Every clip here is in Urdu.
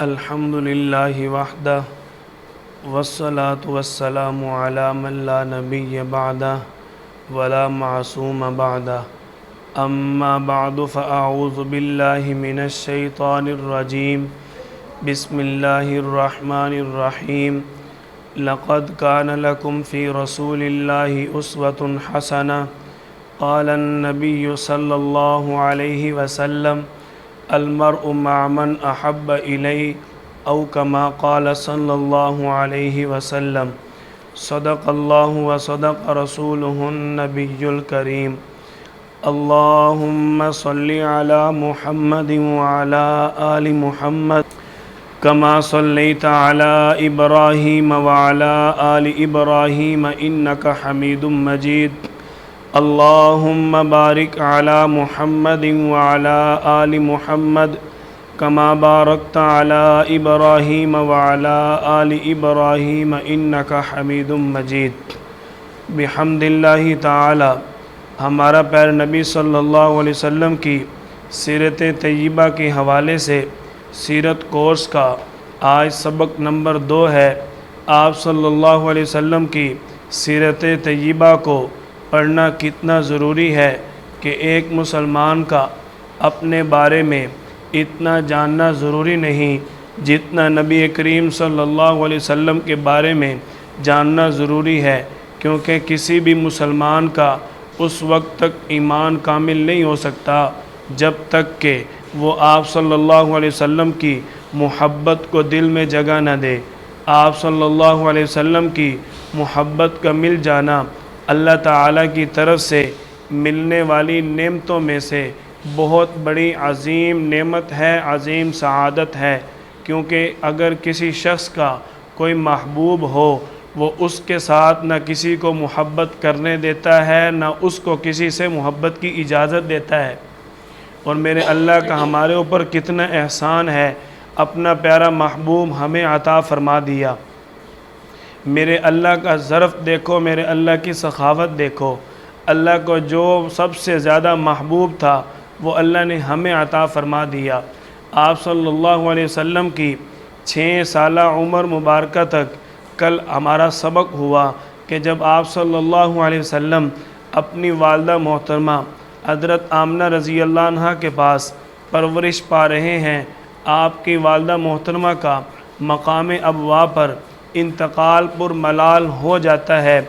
الحمد للہ وحدہ والصلاة والسلام علی من لا نبی بعدہ ولا معصوم بعدہ اما بعد فاعوذ باللہ من الشیطان الرجیم بسم اللہ الرحمن الرحیم لقد كان لكم في رسول الله أسوة حسنة قال النبي صلى الله عليه وسلم المرء مع من أحب إليه أو كما قال صلى الله عليه وسلم صدق الله وصدق رسوله النبي الكريم اللهم صل على محمد وعلى آل محمد كما صليت على إبراهيم وعلى آل إبراهيم إنك حميد مجيد اللهم بارك على محمد وعلى آل محمد كما باركت على إبراهيم وعلى آل إبراهيم إنك حميد مجيد بحمد اللہ تعالی ہمارا پیارے نبی صلی اللہ علیہ وسلم کی سیرت طیبہ کے حوالے سے سیرت کورس کا آج سبق نمبر 2 ہے۔ آپ صلی اللہ علیہ وسلم کی سیرت طیبہ کو پڑھنا کتنا ضروری ہے کہ ایک مسلمان کا اپنے بارے میں اتنا جاننا ضروری نہیں جتنا نبی کریم صلی اللہ علیہ وسلم کے بارے میں جاننا ضروری ہے، کیونکہ کسی بھی مسلمان کا اس وقت تک ایمان کامل نہیں ہو سکتا جب تک کہ وہ آپ صلی اللہ علیہ وسلم کی محبت کو دل میں جگہ نہ دے۔ آپ صلی اللہ علیہ وسلم کی محبت کا مل جانا اللہ تعالیٰ کی طرف سے ملنے والی نعمتوں میں سے بہت بڑی عظیم نعمت ہے، عظیم سعادت ہے، کیونکہ اگر کسی شخص کا کوئی محبوب ہو وہ اس کے ساتھ نہ کسی کو محبت کرنے دیتا ہے نہ اس کو کسی سے محبت کی اجازت دیتا ہے۔ اور میرے اللہ کا ہمارے اوپر کتنا احسان ہے، اپنا پیارا محبوب ہمیں عطا فرما دیا۔ میرے اللہ کا ظرف دیکھو، میرے اللہ کی سخاوت دیکھو۔ اللہ کو جو سب سے زیادہ محبوب تھا وہ اللہ نے ہمیں عطا فرما دیا۔ آپ صلی اللہ علیہ وسلم کی 6 سالہ عمر مبارکہ تک کل ہمارا سبق ہوا کہ جب آپ صلی اللہ علیہ وسلم اپنی والدہ محترمہ حضرت آمنہ رضی اللہ عنہ کے پاس پرورش پا رہے ہیں، آپ کی والدہ محترمہ کا مقام ابوا پر انتقال پر ملال ہو جاتا ہے۔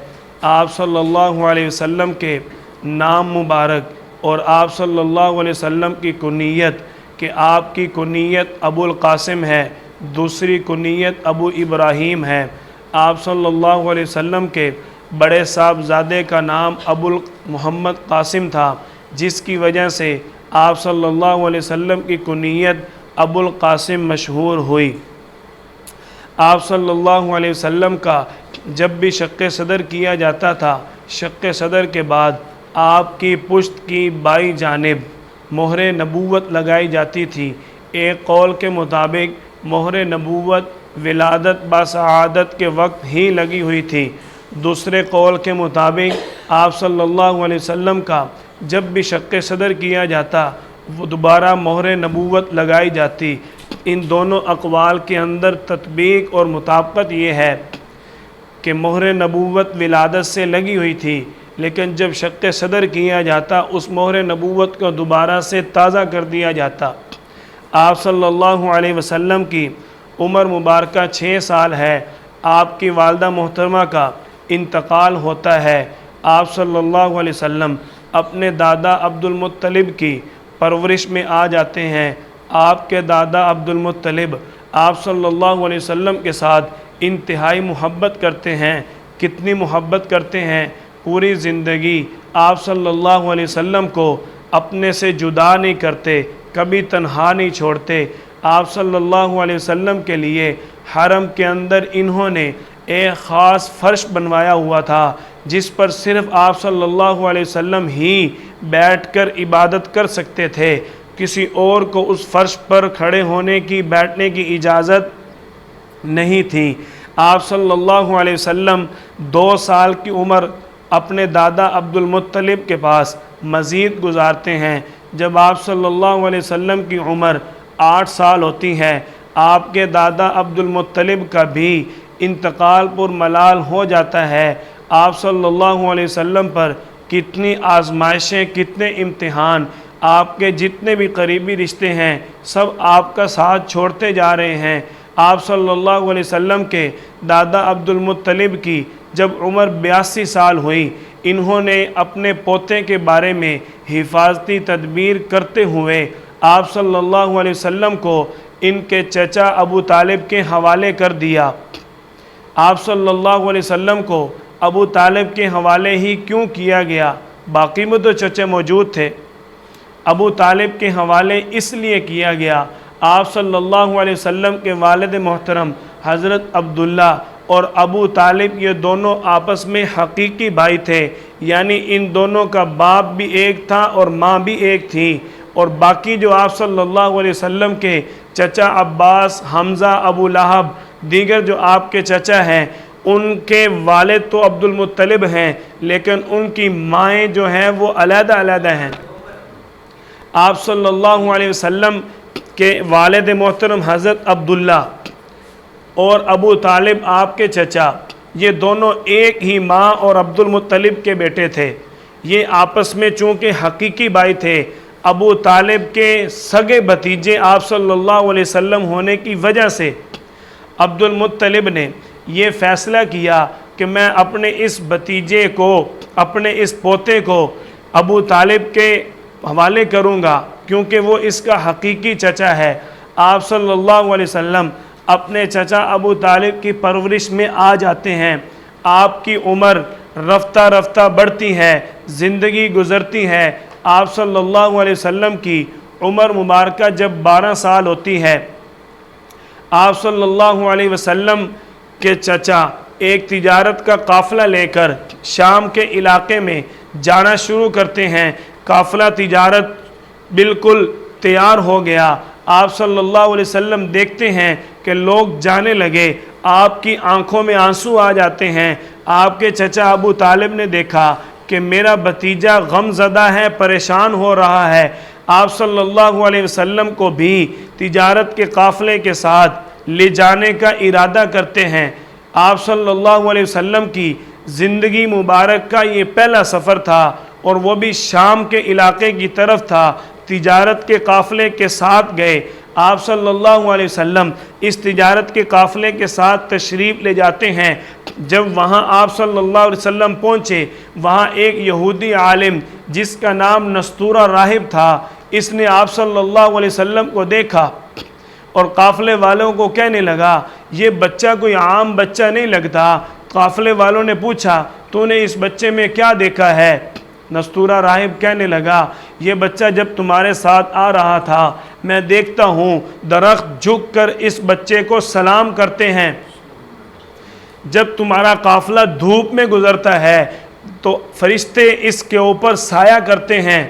آپ صلی اللہ علیہ وسلم کے نام مبارک اور آپ صلی اللہ علیہ وسلم کی کنیت کہ آپ کی کنیت ابو القاسم ہے، دوسری کنیت ابو ابراہیم ہے۔ آپ صلی اللہ علیہ وسلم کے بڑے صاحبزادے کا نام ابو محمد قاسم تھا، جس کی وجہ سے آپ صلی اللہ علیہ وسلم کی کنیت ابو القاسم مشہور ہوئی۔ آپ صلی اللہ علیہ وسلم کا جب بھی شق صدر کیا جاتا تھا، شق صدر کے بعد آپ کی پشت کی بائیں جانب مہر نبوت لگائی جاتی تھی۔ ایک قول کے مطابق مہر نبوت ولادت باسعادت کے وقت ہی لگی ہوئی تھی، دوسرے قول کے مطابق آپ صلی اللہ علیہ وسلم کا جب بھی شق صدر کیا جاتا وہ دوبارہ مہر نبوت لگائی جاتی۔ ان دونوں اقوال کے اندر تطبیق اور مطابقت یہ ہے کہ مہر نبوت ولادت سے لگی ہوئی تھی، لیکن جب شق صدر کیا جاتا اس مہر نبوت کو دوبارہ سے تازہ کر دیا جاتا۔ آپ صلی اللہ علیہ وسلم کی عمر مبارکہ 6 سال ہے، آپ کی والدہ محترمہ کا انتقال ہوتا ہے۔ آپ صلی اللہ علیہ وسلم اپنے دادا عبد المطلب کی پرورش میں آ جاتے ہیں۔ آپ کے دادا عبد المطلب آپ صلی اللہ علیہ وسلم کے ساتھ انتہائی محبت کرتے ہیں۔ کتنی محبت کرتے ہیں، پوری زندگی آپ صلی اللہ علیہ وسلم کو اپنے سے جدا نہیں کرتے، کبھی تنہا نہیں چھوڑتے۔ آپ صلی اللہ علیہ وسلم کے لیے حرم کے اندر انہوں نے ایک خاص فرش بنوایا ہوا تھا جس پر صرف آپ صلی اللہ علیہ وسلم ہی بیٹھ کر عبادت کر سکتے تھے، کسی اور کو اس فرش پر کھڑے ہونے کی بیٹھنے کی اجازت نہیں تھی۔ آپ صلی اللہ علیہ وسلم 2 سال کی عمر اپنے دادا عبد المطلب کے پاس مزید گزارتے ہیں۔ جب آپ صلی اللہ علیہ وسلم کی عمر 8 سال ہوتی ہے، آپ کے دادا عبد المطلب کا بھی انتقال پر ملال ہو جاتا ہے۔ آپ صلی اللہ علیہ وسلم پر کتنی آزمائشیں، کتنے امتحان، آپ کے جتنے بھی قریبی رشتے ہیں سب آپ کا ساتھ چھوڑتے جا رہے ہیں۔ آپ صلی اللہ علیہ وسلم کے دادا عبد المطلب کی جب عمر 82 سال ہوئی، انہوں نے اپنے پوتے کے بارے میں حفاظتی تدبیر کرتے ہوئے آپ صلی اللہ علیہ وسلم کو ان کے چچا ابو طالب کے حوالے کر دیا۔ آپ صلی اللہ علیہ وسلم کو ابو طالب کے حوالے ہی کیوں کیا گیا؟ باقی میں تو چچے موجود تھے، ابو طالب کے حوالے اس لیے کیا گیا، آپ صلی اللہ علیہ وسلم کے والد محترم حضرت عبداللہ اور ابو طالب یہ دونوں آپس میں حقیقی بھائی تھے، یعنی ان دونوں کا باپ بھی ایک تھا اور ماں بھی ایک تھی۔ اور باقی جو آپ صلی اللہ علیہ وسلم کے چچا عباس، حمزہ، ابو لہب، دیگر جو آپ کے چچا ہیں، ان کے والد تو عبد المطلب ہیں لیکن ان کی مائیں جو ہیں وہ علیحدہ علیحدہ ہیں۔ آپ صلی اللہ علیہ وسلم کے والد محترم حضرت عبداللہ اور ابو طالب آپ کے چچا، یہ دونوں ایک ہی ماں اور عبد المطلب کے بیٹے تھے۔ یہ آپس میں چونکہ حقیقی بھائی تھے، ابو طالب کے سگے بھتیجے آپ صلی اللہ علیہ وسلم ہونے کی وجہ سے عبد المطلب نے یہ فیصلہ کیا کہ میں اپنے اس بھتیجے کو، اپنے اس پوتے کو ابو طالب کے حوالے کروں گا کیونکہ وہ اس کا حقیقی چچا ہے۔ آپ صلی اللہ علیہ وسلم اپنے چچا ابو طالب کی پرورش میں آ جاتے ہیں۔ آپ کی عمر رفتہ رفتہ بڑھتی ہے، زندگی گزرتی ہے۔ آپ صلی اللہ علیہ وسلم کی عمر مبارکہ جب 12 سال ہوتی ہے، آپ صلی اللہ علیہ وسلم کے چچا ایک تجارت کا قافلہ لے کر شام کے علاقے میں جانا شروع کرتے ہیں۔ قافلہ تجارت بالکل تیار ہو گیا۔ آپ صلی اللہ علیہ وسلم دیکھتے ہیں کہ لوگ جانے لگے، آپ کی آنکھوں میں آنسو آ جاتے ہیں۔ آپ کے چچا ابو طالب نے دیکھا کہ میرا بھتیجا غم زدہ ہے، پریشان ہو رہا ہے۔ آپ صلی اللہ علیہ وسلم کو بھی تجارت کے قافلے کے ساتھ لے جانے کا ارادہ کرتے ہیں۔ آپ صلی اللہ علیہ وسلم کی زندگی مبارک کا یہ پہلا سفر تھا اور وہ بھی شام کے علاقے کی طرف تھا۔ تجارت کے قافلے کے ساتھ گئے۔ آپ صلی اللہ علیہ وسلم اس تجارت کے قافلے کے ساتھ تشریف لے جاتے ہیں۔ جب وہاں آپ صلی اللہ علیہ وسلم پہنچے، وہاں ایک یہودی عالم جس کا نام نستورہ راہب تھا، اس نے آپ صلی اللہ علیہ وسلم کو دیکھا اور قافلے والوں کو کہنے لگا یہ بچہ کوئی عام بچہ نہیں لگتا۔ قافلے والوں نے پوچھا تو نے اس بچے میں کیا دیکھا ہے؟ نستورہ راہب کہنے لگا یہ بچہ جب تمہارے ساتھ آ رہا تھا میں دیکھتا ہوں درخت جھک کر اس بچے کو سلام کرتے ہیں، جب تمہارا قافلہ دھوپ میں گزرتا ہے تو فرشتے اس کے اوپر سایہ کرتے ہیں،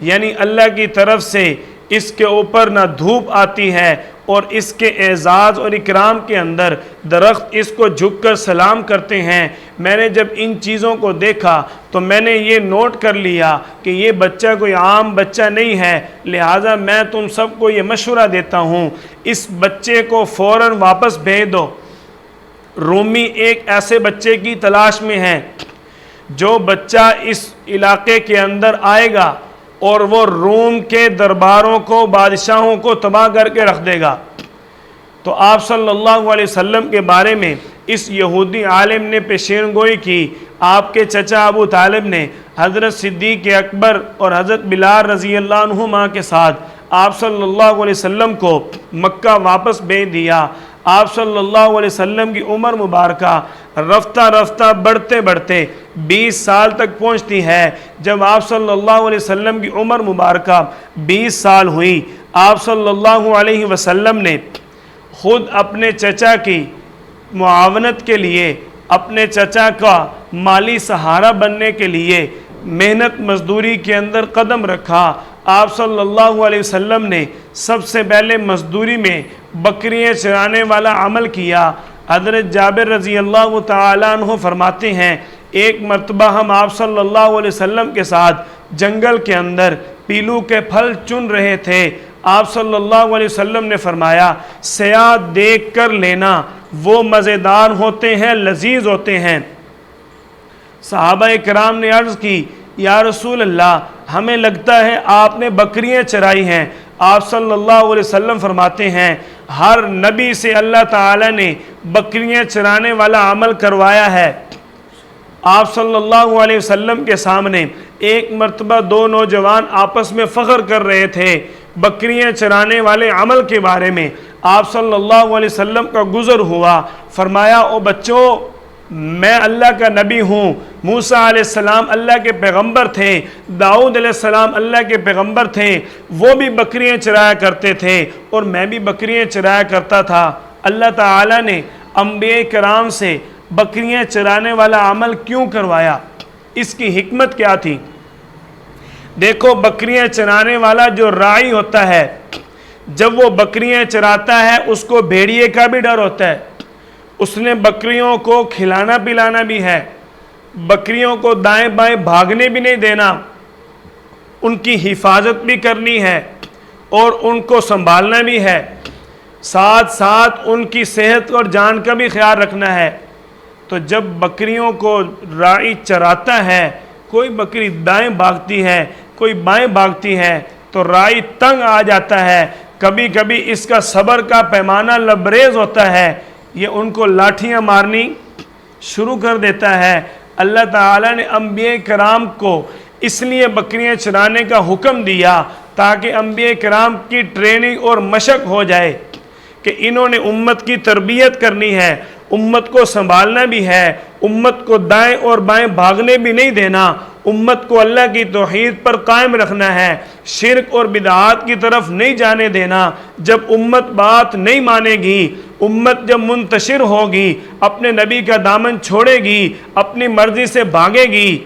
یعنی اللہ کی طرف سے اس کے اوپر نہ دھوپ آتی ہے اور اس کے اعزاز اور اکرام کے اندر درخت اس کو جھک کر سلام کرتے ہیں۔ میں نے جب ان چیزوں کو دیکھا تو میں نے یہ نوٹ کر لیا کہ یہ بچہ کوئی عام بچہ نہیں ہے، لہٰذا میں تم سب کو یہ مشورہ دیتا ہوں اس بچے کو فوراً واپس بھیج دو۔ رومی ایک ایسے بچے کی تلاش میں ہے جو بچہ اس علاقے کے اندر آئے گا اور وہ روم کے درباروں کو، بادشاہوں کو تباہ کر کے رکھ دے گا۔ تو آپ صلی اللہ علیہ وسلم کے بارے میں اس یہودی عالم نے پیشین گوئی کی۔ آپ کے چچا ابو طالب نے حضرت صدیق اکبر اور حضرت بلال رضی اللہ عنہما کے ساتھ آپ صلی اللہ علیہ وسلم کو مکہ واپس بھیج دیا۔ آپ صلی اللہ علیہ وسلم کی عمر مبارکہ رفتہ رفتہ بڑھتے بڑھتے 20 سال تک پہنچتی ہے۔ جب آپ صلی اللہ علیہ وسلم کی عمر مبارکہ 20 سال ہوئی، آپ صلی اللہ علیہ وسلم نے خود اپنے چچا کی معاونت کے لیے، اپنے چچا کا مالی سہارا بننے کے لیے محنت مزدوری کے اندر قدم رکھا۔ آپ صلی اللہ علیہ وسلم نے سب سے پہلے مزدوری میں بکریاں چرانے والا عمل کیا۔ حضرت جابر رضی اللہ تعالیٰ عنہ فرماتے ہیں ایک مرتبہ ہم آپ صلی اللہ علیہ وسلم کے ساتھ جنگل کے اندر پیلو کے پھل چن رہے تھے۔ آپ صلی اللہ علیہ وسلم نے فرمایا سیاہ دیکھ کر لینا، وہ مزیدار ہوتے ہیں، لذیذ ہوتے ہیں۔ صحابہ کرام نے عرض کی یا رسول اللہ ہمیں لگتا ہے آپ نے بکریاں چرائی ہیں۔ آپ صلی اللہ علیہ وسلم فرماتے ہیں ہر نبی سے اللہ تعالی نے بکریاں چرانے والا عمل کروایا ہے۔ آپ صلی اللہ علیہ وسلم کے سامنے ایک مرتبہ دو نوجوان آپس میں فخر کر رہے تھے بکریاں چرانے والے عمل کے بارے میں۔ آپ صلی اللہ علیہ وسلم کا گزر ہوا، فرمایا او بچوں میں اللہ کا نبی ہوں، موسیٰ علیہ السلام اللہ کے پیغمبر تھے، داؤد علیہ السلام اللہ کے پیغمبر تھے، وہ بھی بکریاں چرایا کرتے تھے اور میں بھی بکریاں چرایا کرتا تھا۔ اللہ تعالیٰ نے انبیاء کرام سے بکریاں چرانے والا عمل کیوں کروایا؟ اس کی حکمت کیا تھی؟ دیکھو بکریاں چرانے والا جو راعی ہوتا ہے، جب وہ بکریاں چراتا ہے اس کو بھیڑیے کا بھی ڈر ہوتا ہے، اس نے بکریوں کو کھلانا پلانا بھی ہے، بکریوں کو دائیں بائیں بھاگنے بھی نہیں دینا، ان کی حفاظت بھی کرنی ہے اور ان کو سنبھالنا بھی ہے، ساتھ ساتھ ان کی صحت اور جان کا بھی خیال رکھنا ہے۔ تو جب بکریوں کو راعی چراتا ہے، کوئی بکری دائیں بھاگتی ہے کوئی بائیں بھاگتی ہے تو راعی تنگ آ جاتا ہے، کبھی کبھی اس کا صبر کا پیمانہ لبریز ہوتا ہے، یہ ان کو لاٹھیاں مارنی شروع کر دیتا ہے۔ اللہ تعالیٰ نے انبیاء کرام کو اس لیے بکریاں چرانے کا حکم دیا تاکہ انبیاء کرام کی ٹریننگ اور مشق ہو جائے کہ انہوں نے امت کی تربیت کرنی ہے، امت کو سنبھالنا بھی ہے، امت کو دائیں اور بائیں بھاگنے بھی نہیں دینا، امت کو اللہ کی توحید پر قائم رکھنا ہے، شرک اور بدعات کی طرف نہیں جانے دینا۔ جب امت بات نہیں مانے گی، امت جب منتشر ہوگی، اپنے نبی کا دامن چھوڑے گی، اپنی مرضی سے بھاگے گی،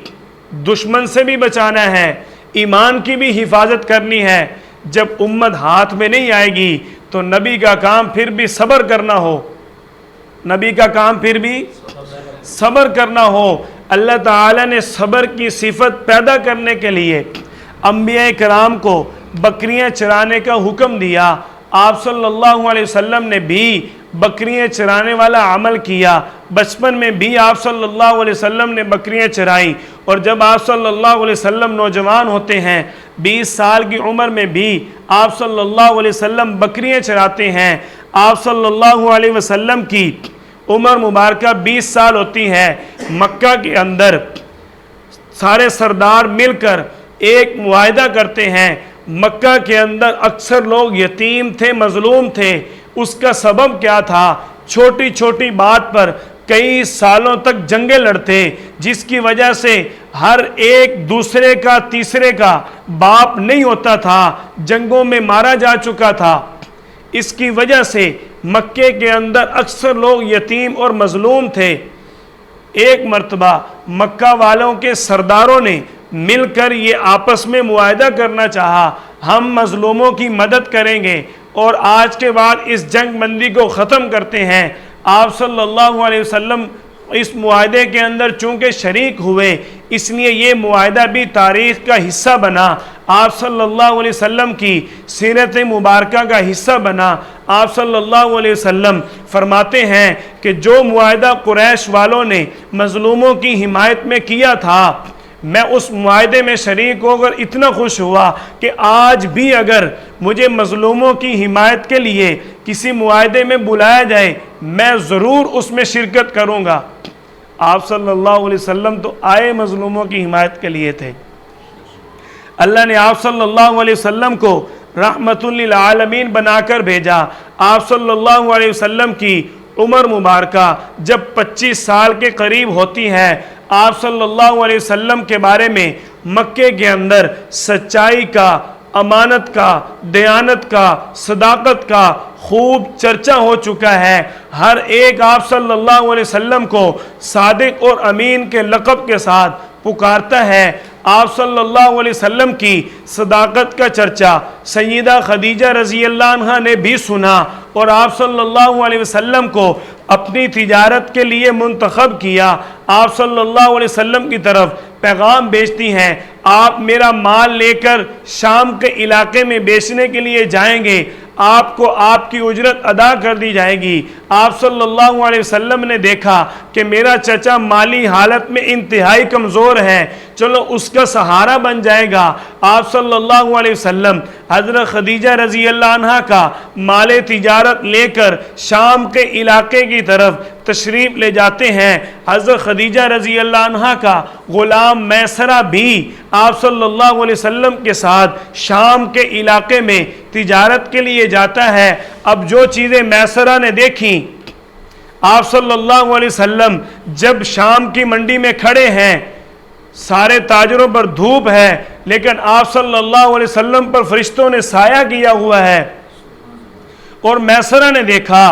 دشمن سے بھی بچانا ہے، ایمان کی بھی حفاظت کرنی ہے، جب امت ہاتھ میں نہیں آئے گی تو نبی کا کام پھر بھی صبر کرنا ہو، نبی کا کام پھر بھی صبر کرنا ہو۔ اللہ تعالیٰ نے صبر کی صفت پیدا کرنے کے لیے انبیاء کرام کو بکریاں چرانے کا حکم دیا۔ آپ صلی اللہ علیہ وسلم نے بھی بکریاں چرانے والا عمل کیا، بچپن میں بھی آپ صلی اللہ علیہ وسلم نے بکریاں چرائیں، اور جب آپ صلی اللہ علیہ وسلم نوجوان ہوتے ہیں 20 سال کی عمر میں بھی آپ صلی اللہ علیہ وسلم بکریاں چراتے ہیں۔ آپ صلی اللہ علیہ وسلم کی عمر مبارکہ 20 سال ہوتی ہے۔ مکہ کے اندر سارے سردار مل کر ایک معاہدہ کرتے ہیں، مکہ کے اندر اکثر لوگ یتیم تھے، مظلوم تھے۔ اس کا سبب کیا تھا؟ چھوٹی چھوٹی بات پر کئی سالوں تک جنگیں لڑتے، جس کی وجہ سے ہر ایک دوسرے کا تیسرے کا باپ نہیں ہوتا تھا، جنگوں میں مارا جا چکا تھا۔ اس کی وجہ سے مکے کے اندر اکثر لوگ یتیم اور مظلوم تھے۔ ایک مرتبہ مکہ والوں کے سرداروں نے مل کر یہ آپس میں معاہدہ کرنا چاہا، ہم مظلوموں کی مدد کریں گے اور آج کے بعد اس جنگ بندی کو ختم کرتے ہیں۔ آپ صلی اللہ علیہ وسلم اس معاہدے کے اندر چونکہ شریک ہوئے، اس لیے یہ معاہدہ بھی تاریخ کا حصہ بنا، آپ صلی اللہ علیہ وسلم کی سیرت مبارکہ کا حصہ بنا۔ آپ صلی اللہ علیہ وسلم فرماتے ہیں کہ جو معاہدہ قریش والوں نے مظلوموں کی حمایت میں کیا تھا، میں اس معاہدے میں شریک ہو کر اتنا خوش ہوا کہ آج بھی اگر مجھے مظلوموں کی حمایت کے لیے کسی معاہدے میں بلایا جائے میں ضرور اس میں شرکت کروں گا۔ آپ صلی اللہ علیہ وسلم تو آئے مظلوموں کی حمایت کے لیے تھے۔ اللہ نے آپ صلی اللہ علیہ وسلم کو رحمت للعالمین بنا کر بھیجا۔ آپ صلی اللہ علیہ وسلم کی عمر مبارکہ جب 25 سال کے قریب ہوتی ہے، آپ صلی اللہ علیہ وسلم کے بارے میں مکے کے اندر سچائی کا، امانت کا، دیانت کا، صداقت کا خوب چرچا ہو چکا ہے۔ ہر ایک آپ صلی اللہ علیہ وسلم کو صادق اور امین کے لقب کے ساتھ پکارتا ہے۔ آپ صلی اللہ علیہ وسلم کی صداقت کا چرچا سیدہ خدیجہ رضی اللہ عنہ نے بھی سنا اور آپ صلی اللہ علیہ وسلم کو اپنی تجارت کے لیے منتخب کیا۔ آپ صلی اللہ علیہ وسلم کی طرف پیغام بھیجتی ہیں، آپ میرا مال لے کر شام کے علاقے میں بیچنے کے لیے جائیں گے، آپ کو آپ کی اجرت ادا کر دی جائے گی۔ آپ صلی اللہ علیہ وسلم نے دیکھا کہ میرا چچا مالی حالت میں انتہائی کمزور ہے، چلو اس کا سہارا بن جائے گا۔ آپ صلی اللہ علیہ وسلم حضرت خدیجہ رضی اللہ عنہ کا مال تجارت لے کر شام کے علاقے کی طرف تشریف لے جاتے ہیں۔ حضرت خدیجہ رضی اللہ عنہ کا غلام میسرہ بھی آپ صلی اللہ علیہ وسلم کے ساتھ شام کے علاقے میں تجارت کے لیے جاتا ہے۔ اب جو چیزیں میسرہ نے دیکھیں، آپ صلی اللہ علیہ وسلم جب شام کی منڈی میں کھڑے ہیں، سارے تاجروں پر دھوپ ہے، لیکن آپ صلی اللہ علیہ وسلم پر فرشتوں نے سایہ کیا ہوا ہے، اور میسرہ نے دیکھا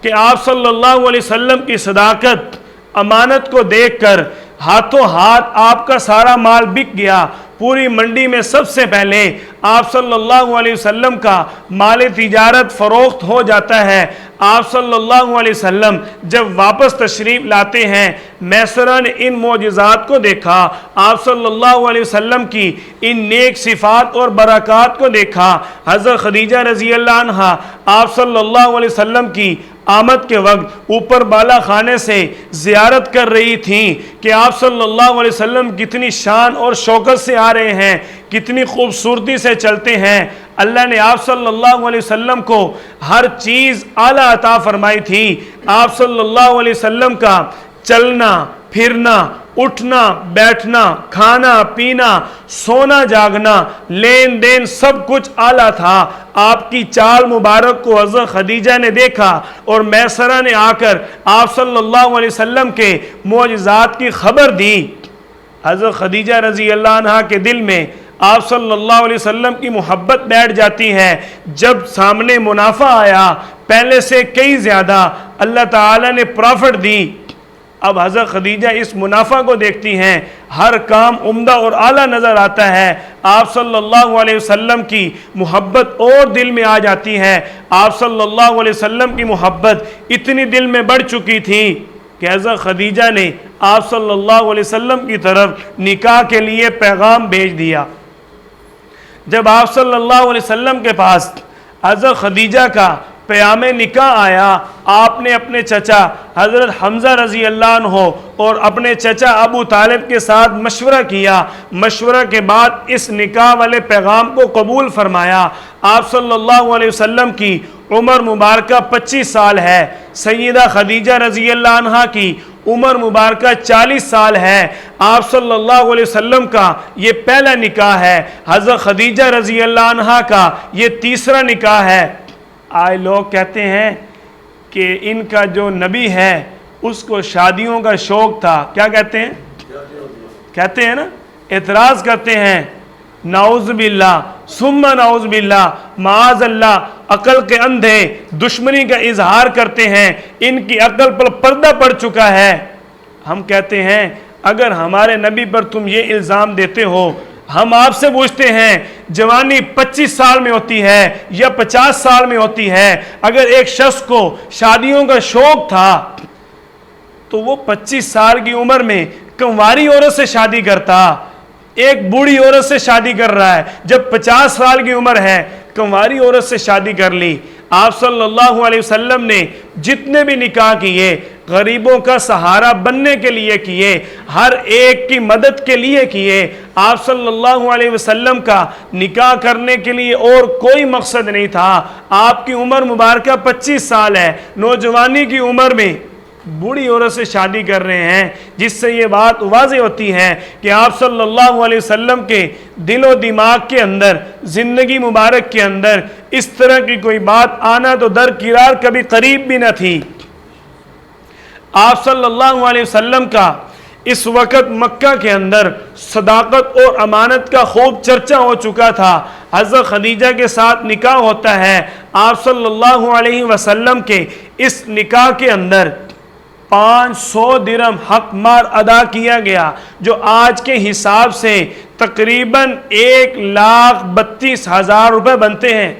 کہ آپ صلی اللہ علیہ وسلم کی صداقت، امانت کو دیکھ کر ہاتھوں ہاتھ آپ کا سارا مال بک گیا۔ پوری منڈی میں سب سے پہلے آپ صلی اللہ علیہ وسلم کا مال تجارت فروخت ہو جاتا ہے۔ آپ صلی اللہ علیہ وسلم جب واپس تشریف لاتے ہیں، میسرہ نے ان معجزات کو دیکھا، آپ صلی اللہ علیہ وسلم کی ان نیک صفات اور برکات کو دیکھا۔ حضرت خدیجہ رضی اللہ عنہ آپ صلی اللہ علیہ وسلم کی آمد کے وقت اوپر بالا خانے سے زیارت کر رہی تھیں کہ آپ صلی اللہ علیہ وسلم کتنی شان اور شوکت سے آ رہے ہیں، کتنی خوبصورتی سے چلتے ہیں۔ اللہ نے آپ صلی اللہ علیہ وسلم کو ہر چیز اعلیٰ عطا فرمائی تھی۔ آپ صلی اللہ علیہ وسلم کا چلنا پھرنا، اٹھنا بیٹھنا، کھانا پینا، سونا جاگنا، لین دین سب کچھ اعلیٰ تھا۔ آپ کی چال مبارک کو حضرت خدیجہ نے دیکھا، اور میسرہ نے آ کر آپ صلی اللہ علیہ وسلم کے معجزات کی خبر دی۔ حضرت خدیجہ رضی اللہ عنہ کے دل میں آپ صلی اللہ علیہ وسلم کی محبت بیٹھ جاتی ہے۔ جب سامنے منافع آیا، پہلے سے کئی زیادہ اللہ تعالیٰ نے پرافٹ دی، اب حضرت خدیجہ اس منافع کو دیکھتی ہیں، ہر کام عمدہ اور اعلیٰ نظر آتا ہے۔ آپ صلی اللہ علیہ وسلم کی محبت اور دل میں آ جاتی ہے۔ آپ صلی اللہ علیہ وسلم کی محبت اتنی دل میں بڑھ چکی تھی کہ حضرت خدیجہ نے آپ صلی اللہ علیہ وسلم کی طرف نکاح کے لیے پیغام بھیج دیا۔ جب آپ صلی اللہ علیہ وسلم کے پاس حضرت خدیجہ کا پیام نکاح آیا، آپ نے اپنے چچا حضرت حمزہ رضی اللہ عنہ اور اپنے چچا ابو طالب کے ساتھ مشورہ کیا۔ مشورہ کے بعد اس نکاح والے پیغام کو قبول فرمایا۔ آپ صلی اللہ علیہ وسلم کی عمر مبارکہ 25 سال ہے، سیدہ خدیجہ رضی اللہ عنہ کی عمر مبارکہ 40 سال ہے۔ آپ صلی اللہ علیہ وسلم کا یہ پہلا نکاح ہے۔ حضرت خدیجہ رضی اللہ عنہ کا یہ تیسرا نکاح ہے۔ آج لوگ کہتے ہیں کہ ان کا جو نبی ہے اس کو شادیوں کا شوق تھا، کیا کہتے ہیں؟ کہتے ہیں نا، اعتراض کرتے ہیں، نعوذ باللہ ثم نعوذ باللہ، معاذ اللہ، عقل کے اندھے دشمنی کا اظہار کرتے ہیں، ان کی عقل پر پردہ پڑ چکا ہے۔ ہم کہتے ہیں اگر ہمارے نبی پر تم یہ الزام دیتے ہو، ہم آپ سے پوچھتے ہیں جوانی 25 سال میں ہوتی ہے یا 50 سال میں ہوتی ہے؟ اگر ایک شخص کو شادیوں کا شوق تھا تو وہ 25 سال کی عمر میں کنواری عورت سے شادی کرتا، ایک بوڑھی عورت سے شادی کر رہا ہے، جب 50 سال کی عمر ہے کنواری عورت سے شادی کر لی۔ آپ صلی اللہ علیہ وسلم نے جتنے بھی نکاح کیے غریبوں کا سہارا بننے کے لیے کیے، ہر ایک کی مدد کے لیے کیے۔ آپ صلی اللہ علیہ وسلم کا نکاح کرنے کے لیے اور کوئی مقصد نہیں تھا۔ آپ کی عمر مبارکہ 25 سال ہے، نوجوانی کی عمر میں بوڑھی عورت سے شادی کر رہے ہیں، جس سے یہ بات واضح ہوتی ہے کہ آپ صلی اللہ علیہ وسلم کے دل و دماغ کے اندر، زندگی مبارک کے اندر اس طرح کی کوئی بات آنا تو درکنار کبھی قریب بھی نہ تھی۔ آپ صلی اللہ علیہ وسلم کا اس وقت مکہ کے اندر صداقت اور امانت کا خوب چرچا ہو چکا تھا۔ حضرت خدیجہ کے ساتھ نکاح ہوتا ہے۔ آپ صلی اللہ علیہ وسلم کے اس نکاح کے اندر 500 درہم حق مار ادا کیا گیا، جو آج کے حساب سے تقریباً 1,32,000 روپے بنتے ہیں۔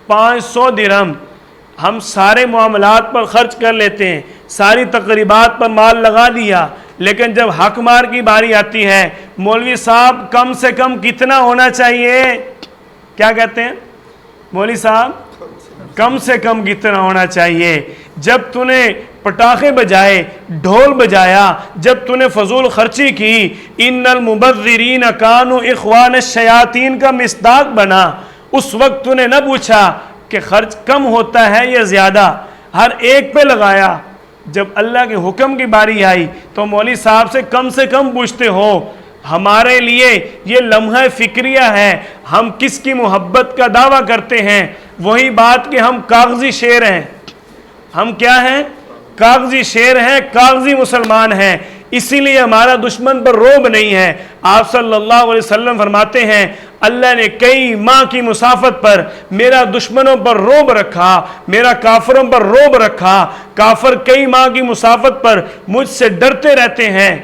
500 درہم ہم سارے معاملات پر خرچ کر لیتے ہیں، ساری تقریبات پر مال لگا دیا، لیکن جب حق مار کی باری آتی ہے، مولوی صاحب کم سے کم کتنا ہونا چاہیے؟ کیا کہتے ہیں مولوی صاحب؟ کم سے کم کتنا ہونا چاہیے؟ جب تو نے پٹاخے بجائے، ڈھول بجایا، جب تو نے فضول خرچی کی، ان المبذرین کانوا اخوان الشیاطین کا مصداق بنا، اس وقت تو نے نہ پوچھا کہ خرچ کم ہوتا ہے یا زیادہ، ہر ایک پہ لگایا۔ جب اللہ کے حکم کی باری آئی تو مولوی صاحب سے کم پوچھتے ہو۔ ہمارے لیے یہ لمحہ فکریہ ہے، ہم کس کی محبت کا دعویٰ کرتے ہیں؟ وہی بات کہ ہم کاغذی شیر ہیں۔ ہم کیا ہیں؟ کاغذی شیر ہیں، کاغذی مسلمان ہیں، اسی لیے ہمارا دشمن پر روب نہیں ہے۔ آپ صلی اللہ علیہ وسلم فرماتے ہیں اللہ نے کئی ماہ کی مسافت پر میرا دشمنوں پر روب رکھا، میرا کافروں پر روب رکھا، کافر کئی ماہ کی مسافت پر مجھ سے ڈرتے رہتے ہیں۔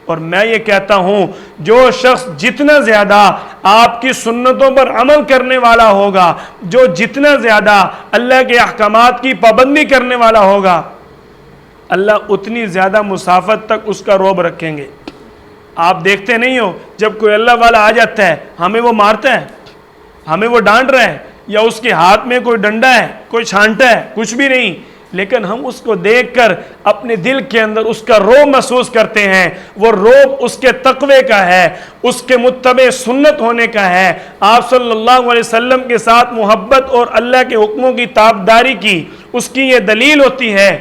اور میں یہ کہتا ہوں جو شخص جتنا زیادہ آپ کی سنتوں پر عمل کرنے والا ہوگا، جو جتنا زیادہ اللہ کے احکامات کی پابندی کرنے والا ہوگا، اللہ اتنی زیادہ مسافت تک اس کا روب رکھیں گے۔ آپ دیکھتے نہیں ہو جب کوئی اللہ والا آ جاتا ہے، ہمیں وہ مارتا ہے، ہمیں وہ ڈانٹ رہا ہے، یا اس کے ہاتھ میں کوئی ڈنڈا ہے، کوئی چھانٹا ہے، کچھ بھی نہیں، لیکن ہم اس کو دیکھ کر اپنے دل کے اندر اس کا روب محسوس کرتے ہیں۔ وہ روب اس کے تقوی کا ہے، اس کے متبع سنت ہونے کا ہے، آپ صلی اللہ علیہ وسلم کے ساتھ محبت اور اللہ کے حکموں کی تابعداری کی اس کی یہ دلیل ہوتی ہے،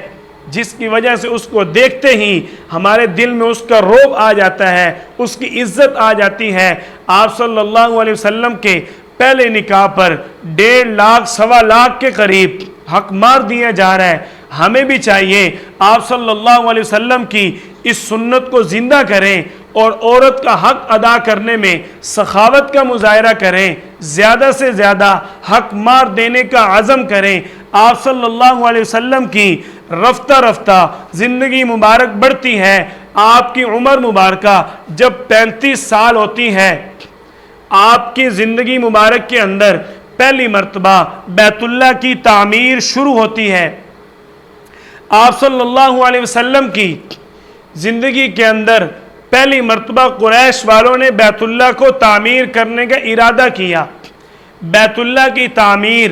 جس کی وجہ سے اس کو دیکھتے ہی ہمارے دل میں اس کا روب آ جاتا ہے، اس کی عزت آ جاتی ہے۔ آپ صلی اللہ علیہ وسلم کے پہلے نکاح پر 1.5 لاکھ 1.25 لاکھ کے قریب حق مار دیا جا رہا ہے۔ ہمیں بھی چاہیے آپ صلی اللہ علیہ وسلم کی اس سنت کو زندہ کریں اور عورت کا حق ادا کرنے میں سخاوت کا مظاہرہ کریں، زیادہ سے زیادہ حق مار دینے کا عزم کریں۔ آپ صلی اللہ علیہ وسلم کی رفتہ رفتہ زندگی مبارک بڑھتی ہے۔ آپ کی عمر مبارکہ جب 35 سال ہوتی ہے، آپ کی زندگی مبارک کے اندر پہلی مرتبہ بیت اللہ کی تعمیر شروع ہوتی ہے۔ آپ صلی اللہ علیہ وسلم کی زندگی کے اندر پہلی مرتبہ قریش والوں نے بیت اللہ کو تعمیر کرنے کا ارادہ کیا۔ بیت اللہ کی تعمیر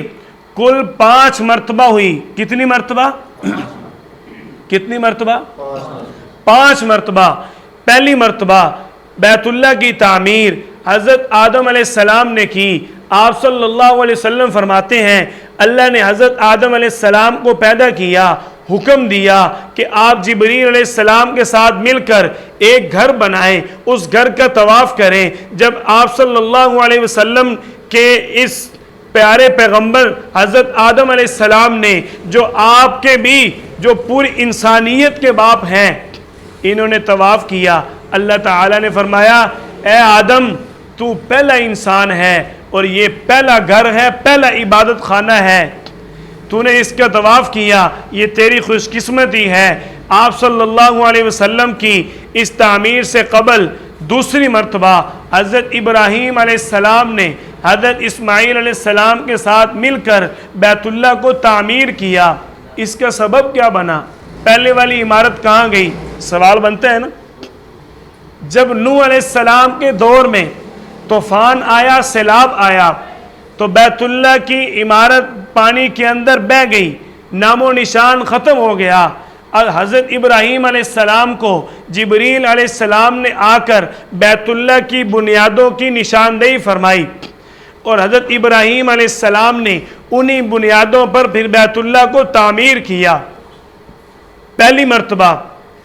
کل 5 مرتبہ ہوئی۔ کتنی مرتبہ؟ کتنی مرتبہ؟ 5 مرتبہ۔ پہلی مرتبہ بیت اللہ کی تعمیر حضرت آدم علیہ السلام نے کی۔ آپ صلی اللہ علیہ وسلم فرماتے ہیں اللہ نے حضرت آدم علیہ السلام کو پیدا کیا، حکم دیا کہ آپ جبریل علیہ السلام کے ساتھ مل کر ایک گھر بنائیں، اس گھر کا طواف کریں۔ جب آپ صلی اللہ علیہ وسلم کے اس پیارے پیغمبر حضرت آدم علیہ السلام نے، جو آپ کے بھی جو پوری انسانیت کے باپ ہیں، انہوں نے طواف کیا، اللہ تعالیٰ نے فرمایا اے آدم تو پہلا انسان ہے اور یہ پہلا گھر ہے، پہلا عبادت خانہ ہے، تو نے اس کا طواف کیا، یہ تیری خوش قسمتی ہے۔ آپ صلی اللہ علیہ وسلم کی اس تعمیر سے قبل دوسری مرتبہ حضرت ابراہیم علیہ السلام نے حضرت اسماعیل علیہ السلام کے ساتھ مل کر بیت اللہ کو تعمیر کیا۔ اس کا سبب کیا بنا؟ پہلے والی عمارت کہاں گئی؟ سوال بنتا ہے نا۔ جب نوح علیہ السلام کے دور میں طوفان آیا، سیلاب آیا، تو بیت اللہ کی عمارت پانی کے اندر بہہ گئی، نام و نشان ختم ہو گیا۔ حضرت ابراہیم علیہ السلام کو جبریل علیہ السلام نے آ کر بیت اللہ کی بنیادوں کی نشاندہی فرمائی، اور حضرت ابراہیم علیہ السلام نے انہی بنیادوں پر پھر بیت اللہ کو تعمیر کیا۔ پہلی مرتبہ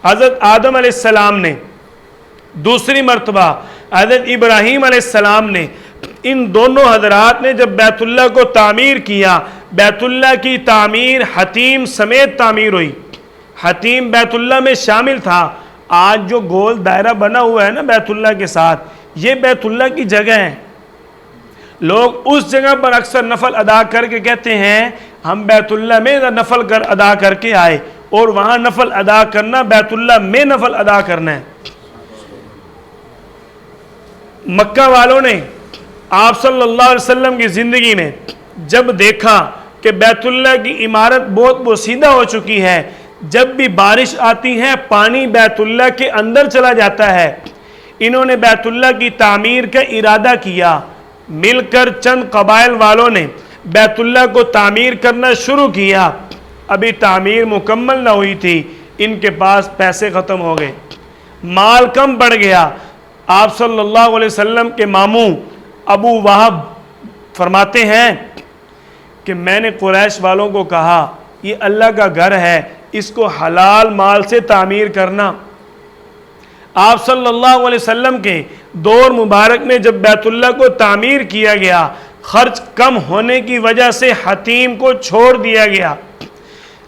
حضرت آدم علیہ السلام نے، دوسری مرتبہ حضرت ابراہیم علیہ السلام نے، ان دونوں حضرات نے جب بیت اللہ کو تعمیر کیا، بیت اللہ کی تعمیر حتیم سمیت تعمیر ہوئی۔ حتیم بیت اللہ میں شامل تھا۔ آج جو گول دائرہ بنا ہوا ہے نا بیت اللہ کے ساتھ، یہ بیت اللہ کی جگہ ہے۔ لوگ اس جگہ پر اکثر نفل ادا کر کے کہتے ہیں ہم بیت اللہ میں نفل ادا کر کے آئے، اور وہاں نفل ادا کرنا بیت اللہ میں نفل ادا کرنا ہے۔ مکہ والوں نے آپ صلی اللہ علیہ وسلم کی زندگی میں جب دیکھا کہ بیت اللہ کی عمارت بہت بوسیدہ ہو چکی ہے، جب بھی بارش آتی ہے پانی بیت اللہ کے اندر چلا جاتا ہے۔ انہوں نے بیت اللہ کی تعمیر کا ارادہ کیا، مل کر چند قبائل والوں نے بیت اللہ کو تعمیر کرنا شروع کیا۔ ابھی تعمیر مکمل نہ ہوئی تھی، ان کے پاس پیسے ختم ہو گئے، مال کم پڑ گیا۔ آپ صلی اللہ علیہ وسلم کے ماموں ابو وہب فرماتے ہیں کہ میں نے قریش والوں کو کہا یہ اللہ کا گھر ہے، اس کو حلال مال سے تعمیر کرنا۔ آپ صلی اللہ علیہ وسلم کے دور مبارک میں جب بیت اللہ کو تعمیر کیا گیا، خرچ کم ہونے کی وجہ سے حتیم کو چھوڑ دیا گیا۔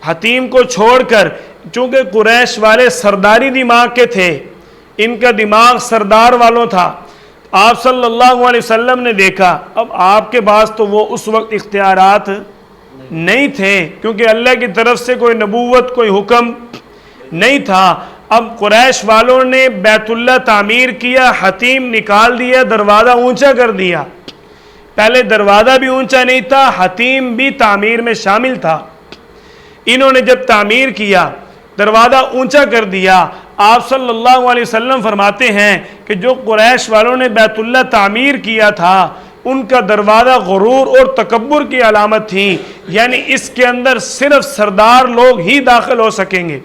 حتیم کو چھوڑ کر، چونکہ قریش والے سرداری دماغ کے تھے، ان کا دماغ سردار والوں تھا، آپ صلی اللہ علیہ وسلم نے دیکھا اب آپ کے پاس تو وہ اس وقت اختیارات نہیں تھے، کیونکہ اللہ کی طرف سے کوئی نبوت کوئی حکم نہیں تھا۔ اب قریش والوں نے بیت اللہ تعمیر کیا، حتیم نکال دیا، دروازہ اونچا کر دیا۔ پہلے دروازہ بھی اونچا نہیں تھا، حتیم بھی تعمیر میں شامل تھا۔ انہوں نے جب تعمیر کیا، دروازہ اونچا کر دیا، آپ صلی اللہ علیہ وسلم فرماتے ہیں کہ جو قریش والوں نے بیت اللہ تعمیر کیا تھا ان کا دروازہ غرور اور تکبر کی علامت تھی، یعنی اس کے اندر صرف سردار لوگ ہی داخل ہو سکیں گے۔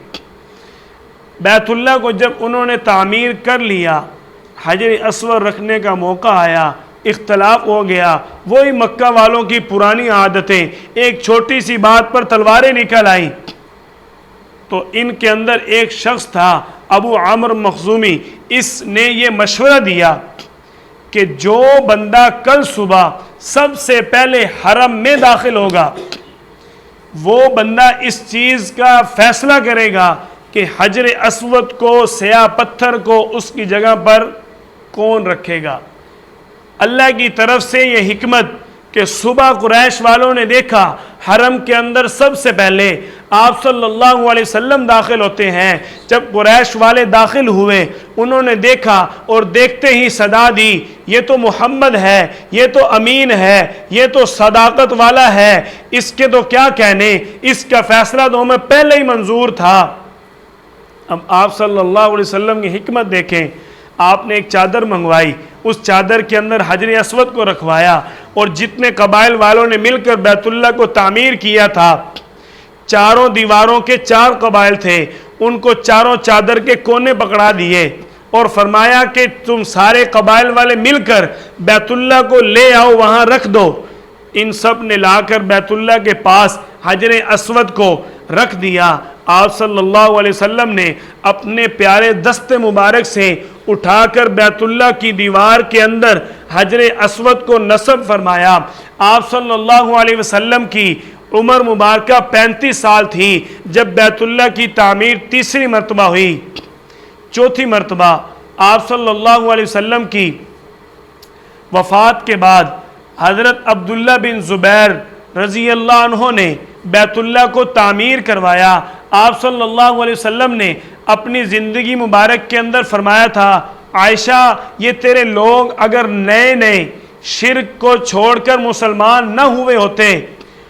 بیت اللہ کو جب انہوں نے تعمیر کر لیا، حجر اسود رکھنے کا موقع آیا، اختلاف ہو گیا، وہی مکہ والوں کی پرانی عادتیں، ایک چھوٹی سی بات پر تلواریں نکل آئیں۔ تو ان کے اندر ایک شخص تھا ابو عمرو مخزومی، اس نے یہ مشورہ دیا کہ جو بندہ کل صبح سب سے پہلے حرم میں داخل ہوگا وہ بندہ اس چیز کا فیصلہ کرے گا کہ حجر اسود کو، سیاہ پتھر کو اس کی جگہ پر کون رکھے گا۔ اللہ کی طرف سے یہ حکمت کہ صبح قریش والوں نے دیکھا حرم کے اندر سب سے پہلے آپ صلی اللہ علیہ وسلم داخل ہوتے ہیں۔ جب قریش والے داخل ہوئے، انہوں نے دیکھا اور دیکھتے ہی صدا دی، یہ تو محمد ہے، یہ تو امین ہے، یہ تو صداقت والا ہے، اس کے تو کیا کہنے، اس کا فیصلہ تو ہمیں پہلے ہی منظور تھا۔ اب آپ صلی اللہ علیہ وسلم کی حکمت دیکھیں، آپ نے ایک چادر منگوائی، اس چادر کے اندر حجر اسود کو رکھوایا، اور جتنے قبائل والوں نے مل کر بیت اللہ کو تعمیر کیا تھا، چاروں دیواروں کے 4 قبائل تھے، ان کو چاروں چادر کے کونے پکڑا دیے اور فرمایا کہ تم سارے قبائل والے مل کر بیت اللہ کو لے آؤ، وہاں رکھ دو۔ ان سب نے لا کر بیت اللہ کے پاس حجر اسود کو رکھ دیا۔ آپ صلی اللہ علیہ وسلم نے اپنے پیارے دست مبارک سے اٹھا کر بیت اللہ کی دیوار کے اندر حجر اسود کو نصب فرمایا۔ آپ صلی اللہ علیہ وسلم کی عمر مبارکہ 35 سال تھی جب بیت اللہ کی تعمیر تیسری مرتبہ ہوئی۔ چوتھی مرتبہ آپ صلی اللہ علیہ وسلم کی وفات کے بعد حضرت عبداللہ بن زبیر رضی اللہ عنہ نے بیت اللہ کو تعمیر کروایا۔ آپ صلی اللہ علیہ وسلم نے اپنی زندگی مبارک کے اندر فرمایا تھا، عائشہ یہ تیرے لوگ اگر نئے نئے شرک کو چھوڑ کر مسلمان نہ ہوئے ہوتے،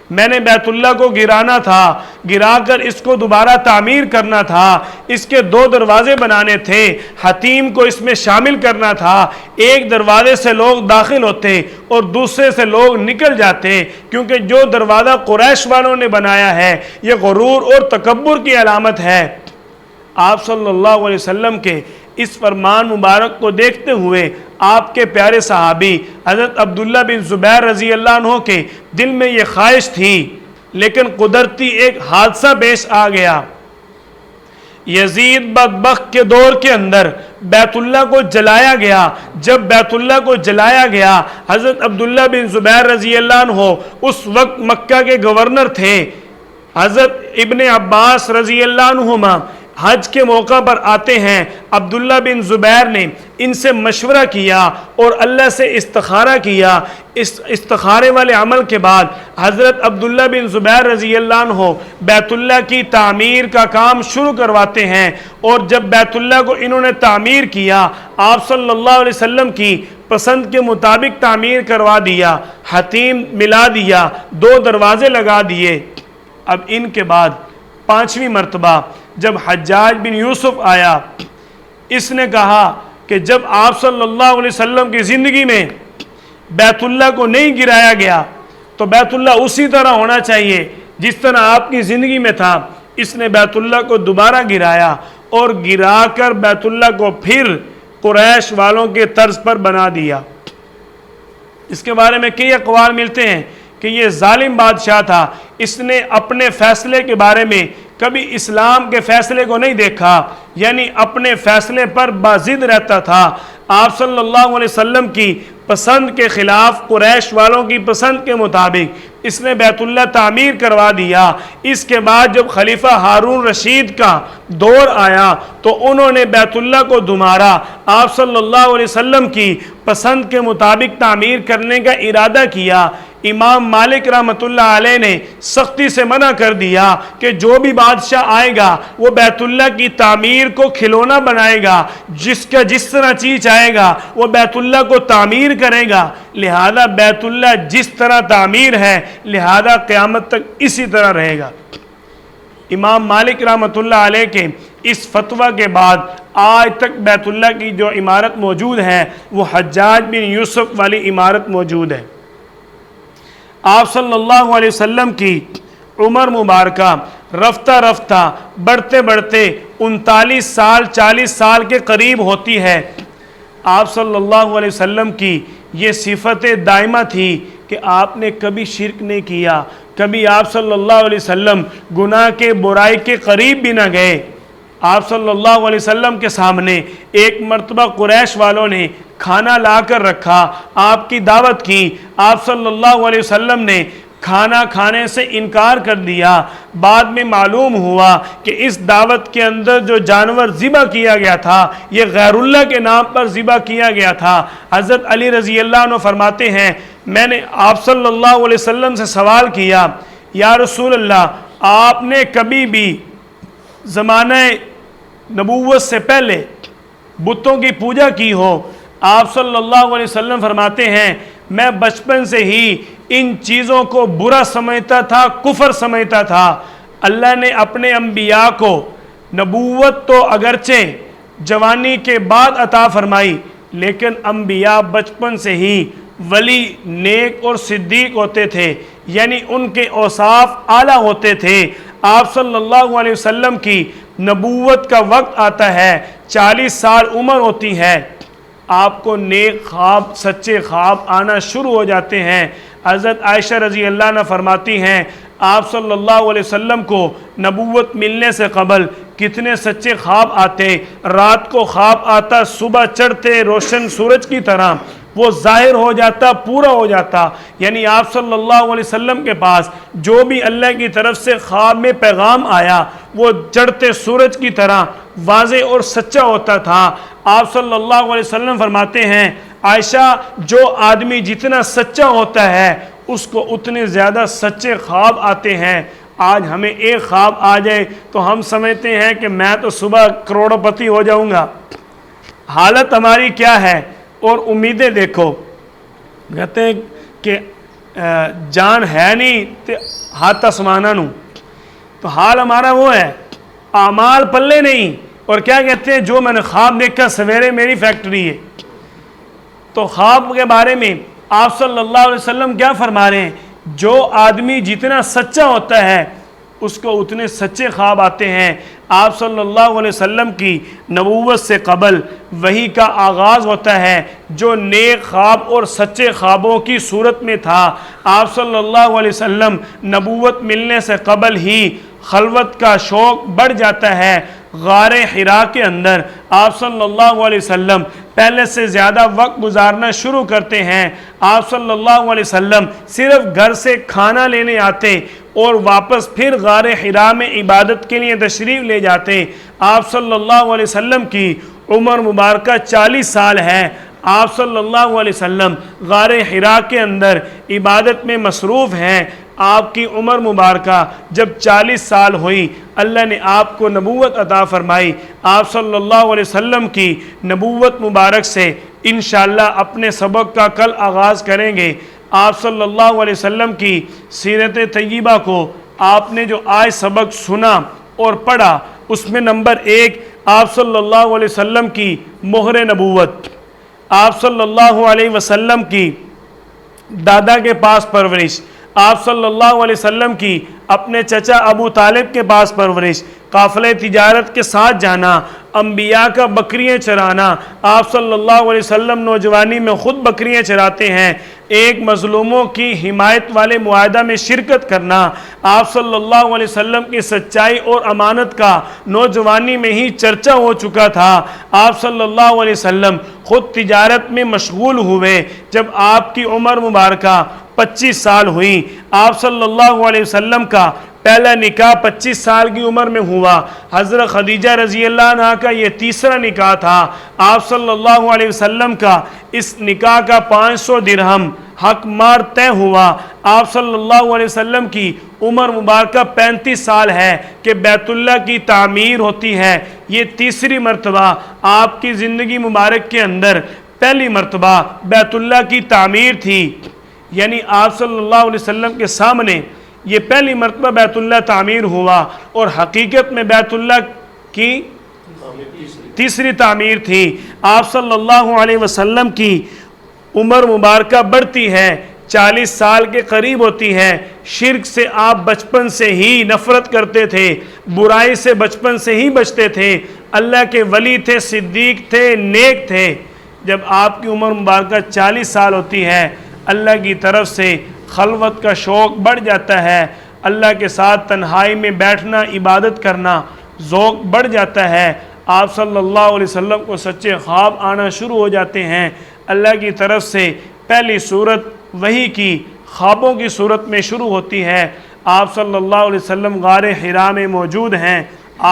میں نے بیت اللہ کو گرانا تھا، گرا کر اس کو دوبارہ تعمیر کرنا تھا، اس کے 2 دروازے بنانے تھے، حتیم کو اس میں شامل کرنا تھا، ایک دروازے سے لوگ داخل ہوتے اور دوسرے سے لوگ نکل جاتے، کیونکہ جو دروازہ قریش والوں نے بنایا ہے یہ غرور اور تکبر کی علامت ہے۔ آپ صلی اللہ علیہ وسلم کے اس فرمان مبارک کو دیکھتے ہوئے آپ کے پیارے صحابی حضرت عبداللہ بن زبیر رضی اللہ عنہ کے دل میں یہ خواہش تھی، لیکن قدرتی ایک حادثہ پیش آ گیا۔ یزید بدبخت کے دور کے اندر بیت اللہ کو جلایا گیا۔ جب بیت اللہ کو جلایا گیا، حضرت عبداللہ بن زبیر رضی اللہ عنہ اس وقت مکہ کے گورنر تھے۔ حضرت ابن عباس رضی اللہ عنہما حج کے موقع پر آتے ہیں، عبداللہ بن زبیر نے ان سے مشورہ کیا اور اللہ سے استخارہ کیا۔ اس استخارے والے عمل کے بعد حضرت عبداللہ بن زبیر رضی اللہ عنہ بیت اللہ کی تعمیر کا کام شروع کرواتے ہیں، اور جب بیت اللہ کو انہوں نے تعمیر کیا، آپ صلی اللہ علیہ وسلم کی پسند کے مطابق تعمیر کروا دیا، حتیم ملا دیا، 2 دروازے لگا دیے۔ اب ان کے بعد 5ویں مرتبہ جب حجاج بن یوسف آیا، اس نے کہا کہ جب آپ صلی اللہ علیہ وسلم کی زندگی میں بیت اللہ کو نہیں گرایا گیا تو بیت اللہ اسی طرح ہونا چاہیے جس طرح آپ کی زندگی میں تھا۔ اس نے بیت اللہ کو دوبارہ گرایا اور گرا کر بیت اللہ کو پھر قریش والوں کے طرز پر بنا دیا۔ اس کے بارے میں کئی اقوال ملتے ہیں کہ یہ ظالم بادشاہ تھا، اس نے اپنے فیصلے کے بارے میں کبھی اسلام کے فیصلے کو نہیں دیکھا، یعنی اپنے فیصلے پر باضد رہتا تھا۔ آپ صلی اللہ علیہ وسلم کی پسند کے خلاف قریش والوں کی پسند کے مطابق اس نے بیت اللہ تعمیر کروا دیا۔ اس کے بعد جب خلیفہ ہارون رشید کا دور آیا تو انہوں نے بیت اللہ کو دوبارہ آپ صلی اللہ علیہ وسلم کی پسند کے مطابق تعمیر کرنے کا ارادہ کیا۔ امام مالک رحمۃ اللہ علیہ نے سختی سے منع کر دیا کہ جو بھی بادشاہ آئے گا وہ بیت اللہ کی تعمیر کو کھلونا بنائے گا، جس طرح چیز چاہے گا وہ بیت اللہ کو تعمیر کرے گا، لہذا بیت اللہ جس طرح تعمیر ہے لہذا قیامت تک اسی طرح رہے گا۔ امام مالک رحمۃ اللہ علیہ کے اس فتویٰ کے بعد آج تک بیت اللہ کی جو عمارت موجود ہے وہ حجاج بن یوسف والی عمارت موجود ہے۔ آپ صلی اللہ علیہ وسلم کی عمر مبارکہ رفتہ رفتہ بڑھتے بڑھتے 39 سال 40 سال کے قریب ہوتی ہے۔ آپ صلی اللہ علیہ وسلم کی یہ صفت دائمہ تھی کہ آپ نے کبھی شرک نہیں کیا، کبھی آپ صلی اللہ علیہ وسلم گناہ کے برائی کے قریب بھی نہ گئے۔ آپ صلی اللہ علیہ وسلم کے سامنے ایک مرتبہ قریش والوں نے کھانا لا کر رکھا، آپ کی دعوت کی، آپ صلی اللہ علیہ وسلم نے کھانا کھانے سے انکار کر دیا۔ بعد میں معلوم ہوا کہ اس دعوت کے اندر جو جانور ذبح کیا گیا تھا یہ غیر اللہ کے نام پر ذبح کیا گیا تھا۔ حضرت علی رضی اللہ عنہ فرماتے ہیں میں نے آپ صلی اللہ علیہ وسلم سے سوال کیا، یا رسول اللہ آپ نے کبھی بھی زمانہ نبوت سے پہلے بتوں کی پوجا کی ہو؟ آپ صلی اللہ علیہ وسلم فرماتے ہیں میں بچپن سے ہی ان چیزوں کو برا سمجھتا تھا، کفر سمجھتا تھا۔ اللہ نے اپنے انبیاء کو نبوت تو اگرچہ جوانی کے بعد عطا فرمائی لیکن انبیاء بچپن سے ہی ولی، نیک اور صدیق ہوتے تھے، یعنی ان کے اوصاف اعلیٰ ہوتے تھے۔ آپ صلی اللہ علیہ وسلم کی نبوت کا وقت آتا ہے، 40 سال عمر ہوتی ہے، آپ کو نیک خواب، سچے خواب آنا شروع ہو جاتے ہیں۔ حضرت عائشہ رضی اللہ عنہ فرماتی ہیں آپ صلی اللہ علیہ وسلم کو نبوت ملنے سے قبل کتنے سچے خواب آتے، رات کو خواب آتا، صبح چڑھتے روشن سورج کی طرح وہ ظاہر ہو جاتا، پورا ہو جاتا، یعنی آپ صلی اللہ علیہ وسلم کے پاس جو بھی اللہ کی طرف سے خواب میں پیغام آیا وہ چڑھتے سورج کی طرح واضح اور سچا ہوتا تھا۔ آپ صلی اللہ علیہ وسلم فرماتے ہیں عائشہ جو آدمی جتنا سچا ہوتا ہے اس کو اتنے زیادہ سچے خواب آتے ہیں۔ آج ہمیں ایک خواب آ جائے تو ہم سمجھتے ہیں کہ میں تو صبح کروڑ پتی ہو جاؤں گا۔ حالت ہماری کیا ہے اور امیدیں دیکھو، کہتے ہیں کہ جان ہے نہیں تے ہاتھ آسماناں نوں، تو حال ہمارا وہ ہے، اعمال پلے نہیں، اور کیا کہتے ہیں جو میں نے خواب دیکھا سویرے میری فیکٹری ہے۔ تو خواب کے بارے میں آپ صلی اللہ علیہ وسلم کیا فرما رہے ہیں، جو آدمی جتنا سچا ہوتا ہے اس کو اتنے سچے خواب آتے ہیں۔ آپ صلی اللہ علیہ وسلم کی نبوت سے قبل وحی کا آغاز ہوتا ہے جو نیک خواب اور سچے خوابوں کی صورت میں تھا۔ آپ صلی اللہ علیہ وسلم نبوت ملنے سے قبل ہی خلوت کا شوق بڑھ جاتا ہے۔ غار حرا کے اندر آپ صلی اللہ علیہ وسلم پہلے سے زیادہ وقت گزارنا شروع کرتے ہیں۔ آپ صلی اللہ علیہ وسلم صرف گھر سے کھانا لینے آتے اور واپس پھر غار حرا میں عبادت کے لیے تشریف لے جاتے۔ آپ صلی اللہ علیہ وسلم کی عمر مبارکہ 40 سال ہے۔ آپ صلی اللہ علیہ وسلم غار حرا کے اندر عبادت میں مصروف ہیں۔ آپ کی عمر مبارکہ جب 40 سال ہوئی اللہ نے آپ کو نبوت عطا فرمائی۔ آپ صلی اللہ علیہ وسلم کی نبوت مبارک سے انشاءاللہ اپنے سبق کا کل آغاز کریں گے۔ آپ صلی اللہ علیہ وسلم کی سیرت طیبہ کو آپ نے جو آج سبق سنا اور پڑھا، اس میں نمبر 1 آپ صلی اللہ علیہ وسلم کی مہر نبوت، آپ صلی اللہ علیہ وسلم کی دادا کے پاس پرورش، آپ صلی اللہ علیہ وسلم کی اپنے چچا ابو طالب کے پاس پرورش، قافلہ تجارت کے ساتھ جانا، انبیاء کا بکریاں چرانا، آپ صلی اللہ علیہ وسلم نوجوانی میں خود بکریاں چراتے ہیں، ایک مظلوموں کی حمایت والے معاہدہ میں شرکت کرنا، آپ صلی اللہ علیہ وسلم کی سچائی اور امانت کا نوجوانی میں ہی چرچا ہو چکا تھا، آپ صلی اللہ علیہ وسلم خود تجارت میں مشغول ہوئے، جب آپ کی عمر مبارکہ 25 سال ہوئی، آپ صلی اللہ علیہ وسلم کا پہلا نکاح 25 سال کی عمر میں ہوا، حضرت خدیجہ رضی اللہ عنہ کا یہ تیسرا نکاح تھا، آپ صلی اللہ علیہ وسلم کا اس نکاح کا 500 درہم حق مار طے ہوا، آپ صلی اللہ علیہ وسلم کی عمر مبارکہ 35 سال ہے کہ بیت اللہ کی تعمیر ہوتی ہے، یہ تیسری مرتبہ آپ کی زندگی مبارک کے اندر پہلی مرتبہ بیت اللہ کی تعمیر تھی، یعنی آپ صلی اللہ علیہ وسلم کے سامنے یہ پہلی مرتبہ بیت اللہ تعمیر ہوا، اور حقیقت میں بیت اللہ کی تیسری تعمیر تھی، آپ صلی اللہ علیہ وسلم کی عمر مبارکہ بڑھتی ہے، 40 سال کے قریب ہوتی ہے، شرک سے آپ بچپن سے ہی نفرت کرتے تھے، برائی سے بچپن سے ہی بچتے تھے، اللہ کے ولی تھے، صدیق تھے، نیک تھے، جب آپ کی عمر مبارکہ 40 سال ہوتی ہے، اللہ کی طرف سے خلوت کا شوق بڑھ جاتا ہے، اللہ کے ساتھ تنہائی میں بیٹھنا، عبادت کرنا ذوق بڑھ جاتا ہے، آپ صلی اللہ علیہ وسلم کو سچے خواب آنا شروع ہو جاتے ہیں، اللہ کی طرف سے پہلی صورت وحی کی خوابوں کی صورت میں شروع ہوتی ہے، آپ صلی اللہ علیہ وسلم غار حرا میں موجود ہیں،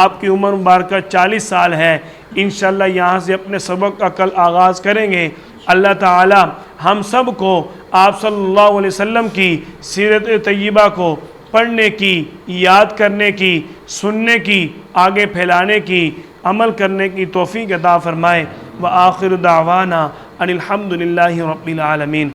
آپ کی عمر مبارکہ 40 سال ہے، انشاءاللہ یہاں سے اپنے سبق کا کل آغاز کریں گے، اللہ تعالی ہم سب کو آپ صلی اللہ علیہ وسلم کی سیرت طیبہ کو پڑھنے کی، یاد کرنے کی، سننے کی، آگے پھیلانے کی، عمل کرنے کی توفیق عطا فرمائے، وآخر دعوانا ان الحمد للہ رب العالمین۔